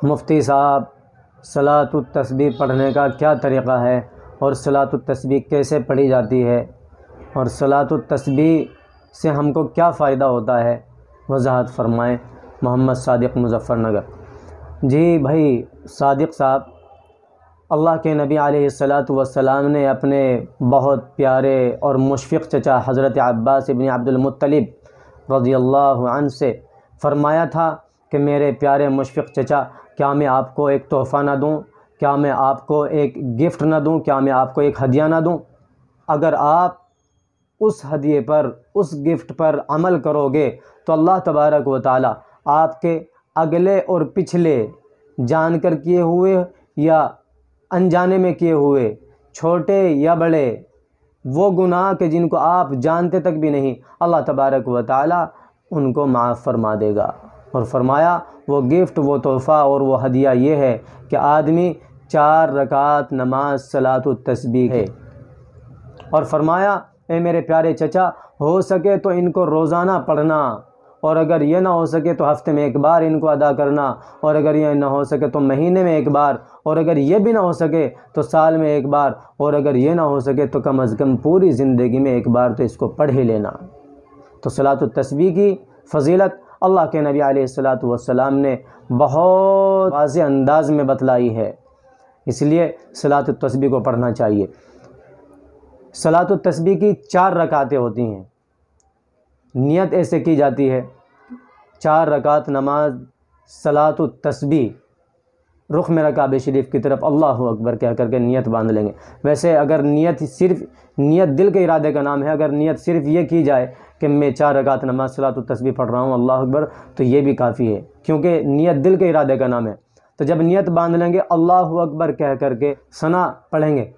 مفتی صاحب، صلاۃ التسبیح پڑھنے کا کیا طریقہ ہے اور صلاۃ التسبیح کیسے پڑھی جاتی ہے اور صلاۃ التسبیح سے ہم کو کیا فائدہ ہوتا ہے، وضاحت فرمائیں۔ محمد صادق، مظفر نگر۔ جی بھائی صادق صاحب، اللہ کے نبی علیہ الصلاۃ والسلام نے اپنے بہت پیارے اور مشفق چچا حضرت عباس ابن عبد المطلب رضی اللہ عنہ سے فرمایا تھا کہ میرے پیارے مشفق چچا، کیا میں آپ کو ایک تحفہ نہ دوں؟ کیا میں آپ کو ایک گفٹ نہ دوں؟ کیا میں آپ کو ایک ہدیہ نہ دوں؟ اگر آپ اس ہدیے پر، اس گفٹ پر عمل کرو گے تو اللہ تبارک و تعالی آپ کے اگلے اور پچھلے جان کر کیے ہوئے یا انجانے میں کیے ہوئے، چھوٹے یا بڑے، وہ گناہ کہ جن کو آپ جانتے تک بھی نہیں، اللہ تبارک و تعالی ان کو معاف فرما دے گا۔ اور فرمایا وہ گفٹ، وہ تحفہ اور وہ ہدیہ یہ ہے کہ آدمی 4 رکعت نماز صلاۃ التسبیح ہے۔ اور فرمایا اے میرے پیارے چچا، ہو سکے تو ان کو روزانہ پڑھنا، اور اگر یہ نہ ہو سکے تو ہفتے میں 1 بار ان کو ادا کرنا، اور اگر یہ نہ ہو سکے تو مہینے میں 1 بار، اور اگر یہ بھی نہ ہو سکے تو سال میں 1 بار، اور اگر یہ نہ ہو سکے تو کم از کم پوری زندگی میں 1 بار تو اس کو پڑھ ہی لینا۔ تو صلاۃ التسبیح کی فضیلت اللہ کے نبی علیہ الصلاۃ والسلام نے بہت واضح انداز میں بتلائی ہے، اس لیے صلاۃ التسبیح کو پڑھنا چاہیے۔ صلاۃ التسبیح کی 4 رکعتیں ہوتی ہیں۔ نیت ایسے کی جاتی ہے، 4 رکعت نماز صلاۃ التسبیح، رخ میرا کعبہ شریف کی طرف اللہ اکبر کہہ کر کے نیت باندھ لیں گے۔ ویسے اگر نیت دل کے ارادے کا نام ہے، اگر نیت صرف یہ کی جائے کہ میں 4 رکعت نماز صلاۃ التسبیح پڑھ رہا ہوں اللہ اکبر، تو یہ بھی کافی ہے، کیونکہ نیت دل کے ارادے کا نام ہے۔ تو جب نیت باندھ لیں گے اللہ اکبر کہہ کر کے ثنا پڑھیں گے۔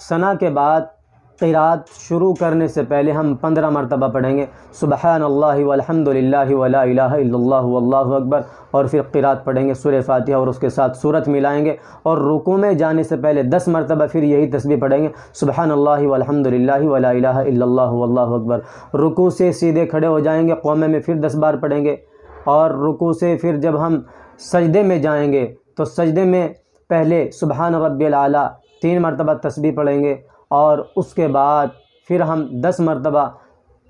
ثنا کے بعد قرات شروع کرنے سے پہلے ہم 15 مرتبہ پڑھیں گے سبحان اللہ والحمد للہ ولا الہ الا اللہ واللہ اکبر، اور پھر قرات پڑھیں گے سورہ فاتحہ اور اس کے ساتھ سورت ملائیں گے، اور رکوع میں جانے سے پہلے 10 مرتبہ پھر یہی تسبیح پڑھیں گے سبحان اللہ والحمد للہ ولا الہ الا اللہ واللہ اکبر۔ رکوع سے سیدھے کھڑے ہو جائیں گے، قومے میں پھر 10 بار پڑھیں گے، اور رکوع سے پھر جب ہم سجدے میں جائیں گے تو سجدے میں پہلے سبحان ربی الاعلیٰ 3 مرتبہ تسبیح پڑھیں گے، اور اس کے بعد پھر ہم 10 مرتبہ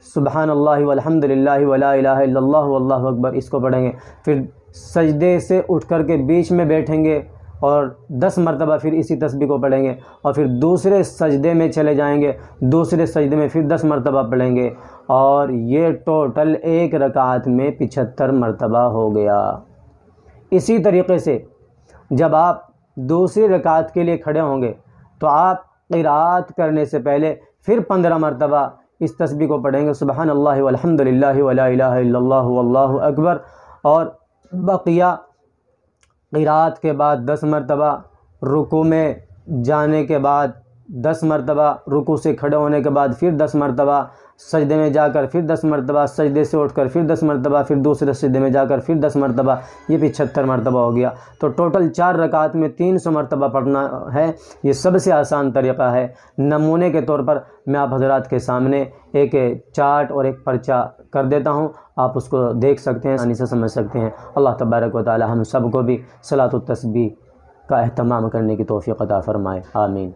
سبحان اللہ والحمد للہ ولا الہ الا اللہ واللہ اکبر اس کو پڑھیں گے۔ پھر سجدے سے اٹھ کر کے بیچ میں بیٹھیں گے اور 10 مرتبہ پھر اسی تسبیح کو پڑھیں گے، اور پھر دوسرے سجدے میں چلے جائیں گے، دوسرے سجدے میں پھر 10 مرتبہ پڑھیں گے، اور یہ ٹوٹل 1 رکعت میں 75 مرتبہ ہو گیا۔ اسی طریقے سے جب آپ دوسری رکعت کے لیے کھڑے ہوں گے تو آپ قرات کرنے سے پہلے پھر 15 مرتبہ اس تسبیح کو پڑھیں گے سبحان اللہ والحمد للہ ولا الہ الا اللہ واللہ اکبر، اور بقیہ قرات کے بعد 10 مرتبہ، رکوع میں جانے کے بعد 10 مرتبہ، رکوع سے کھڑے ہونے کے بعد پھر 10 مرتبہ، سجدے میں جا کر پھر 10 مرتبہ، سجدے سے اٹھ کر پھر 10 مرتبہ، پھر دوسرے سجدے میں جا کر پھر 10 مرتبہ، یہ 75 مرتبہ ہو گیا۔ تو ٹوٹل 4 رکعت میں 300 مرتبہ پڑھنا ہے۔ یہ سب سے آسان طریقہ ہے۔ نمونے کے طور پر میں آپ حضرات کے سامنے ایک چارٹ اور ایک پرچہ کر دیتا ہوں، آپ اس کو دیکھ سکتے ہیں، آسانی سے سمجھ سکتے ہیں۔ اللہ تبارک و تعالی ہم سب کو بھی صلاۃ التسبیح کا اہتمام کرنے کی توفیق عطا فرمائے، آمین۔